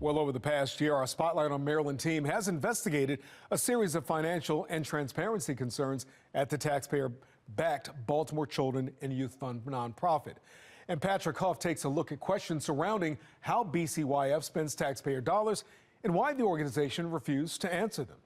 Well, over the past year, our Spotlight on Maryland team has investigated a series of financial and transparency concerns at the taxpayer-backed Baltimore Children and Youth Fund nonprofit. And Patrick Huff takes a look at questions surrounding how BCYF spends taxpayer dollars and why the organization refused to answer them.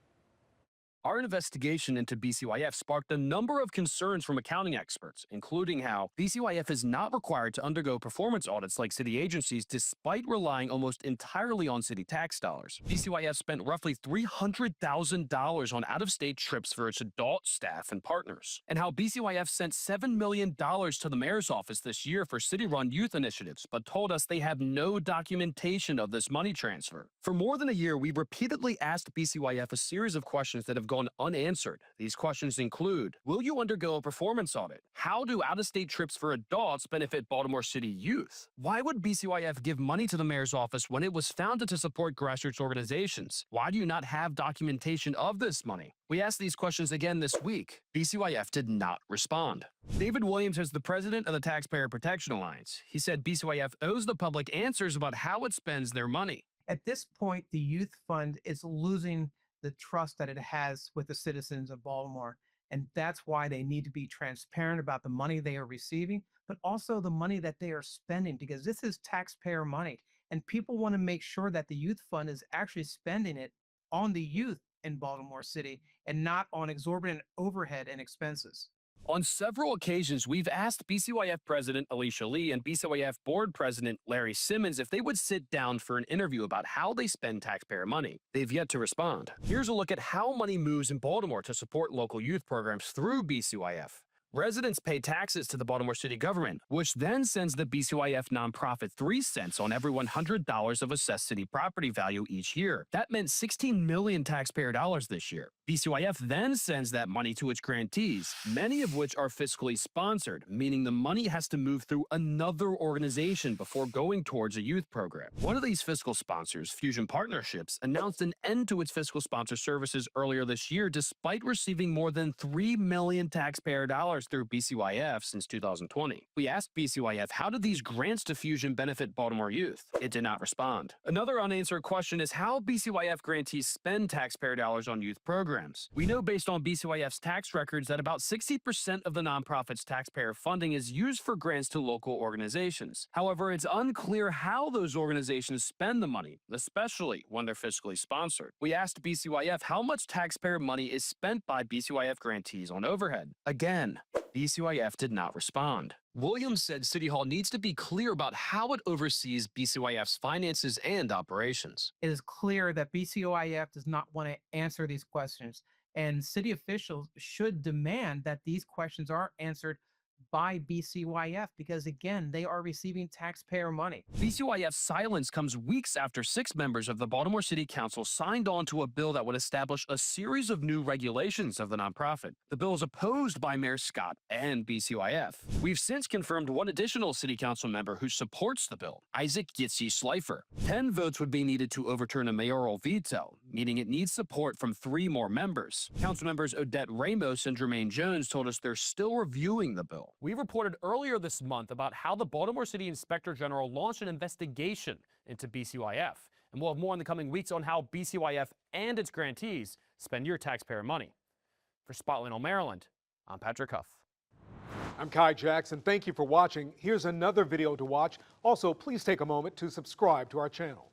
Our investigation into BCYF sparked a number of concerns from accounting experts, including how BCYF is not required to undergo performance audits like city agencies despite relying almost entirely on city tax dollars. BCYF spent roughly $300,000 on out-of-state trips for its adult staff and partners, and how BCYF sent $7 million to the mayor's office this year for city-run youth initiatives, but told us they have no documentation of this money transfer. For more than a year, we repeatedly asked BCYF a series of questions that have gone unanswered. These questions include: will you undergo a performance audit? How do out-of-state trips for adults benefit Baltimore City youth? Why would BCYF give money to the mayor's office when it was founded to support grassroots organizations? Why do you not have documentation of this money? We asked these questions again this week. BCYF did not respond. David Williams is the president of the Taxpayer Protection Alliance. He said BCYF owes the public answers about how it spends their money. At this point, the youth fund is losing the trust that it has with the citizens of Baltimore. And that's why they need to be transparent about the money they are receiving, but also the money that they are spending, because this is taxpayer money. And people want to make sure that the youth fund is actually spending it on the youth in Baltimore City and not on exorbitant overhead and expenses. On several occasions, we've asked BCYF President Alicia Lee and BCYF Board President Larry Simmons if they would sit down for an interview about how they spend taxpayer money. They've yet to respond. Here's a look at how money moves in Baltimore to support local youth programs through BCYF. Residents pay taxes to the Baltimore City government, which then sends the BCYF nonprofit 3 cents on every $100 of assessed city property value each year. That meant 16 million taxpayer dollars this year. BCYF then sends that money to its grantees, many of which are fiscally sponsored, meaning the money has to move through another organization before going towards a youth program. One of these fiscal sponsors, Fusion Partnerships, announced an end to its fiscal sponsor services earlier this year despite receiving more than 3 million taxpayer dollars through BCYF since 2020. We asked BCYF, how do these grants to Fusion benefit Baltimore youth? It did not respond. Another unanswered question is how BCYF grantees spend taxpayer dollars on youth programs. We know based on BCYF's tax records that about 60% of the nonprofit's taxpayer funding is used for grants to local organizations. However, it's unclear how those organizations spend the money, especially when they're fiscally sponsored. We asked BCYF how much taxpayer money is spent by BCYF grantees on overhead. Again, BCYF did not respond. Williams said City Hall needs to be clear about how it oversees BCYF's finances and operations. It is clear that BCYF does not want to answer these questions, and city officials should demand that these questions are answered by BCYF because, again, they are receiving taxpayer money. BCYF's silence comes weeks after 6 members of the Baltimore City Council signed on to a bill that would establish a series of new regulations of the nonprofit. The bill is opposed by Mayor Scott and BCYF. We've since confirmed one additional City Council member who supports the bill, Isaac Gitzi Schleifer. 10 votes would be needed to overturn a mayoral veto, meaning it needs support from 3 more members. Council members Odette Ramos and Jermaine Jones told us they're still reviewing the bill. We reported earlier this month about how the Baltimore City Inspector General launched an investigation into BCYF, and we'll have more in the coming weeks on how BCYF and its grantees spend your taxpayer money. For Spotlight on Maryland, I'm Patrick Huff. I'm Kai Jackson. Thank you for watching. Here's another video to watch. Also, please take a moment to subscribe to our channel.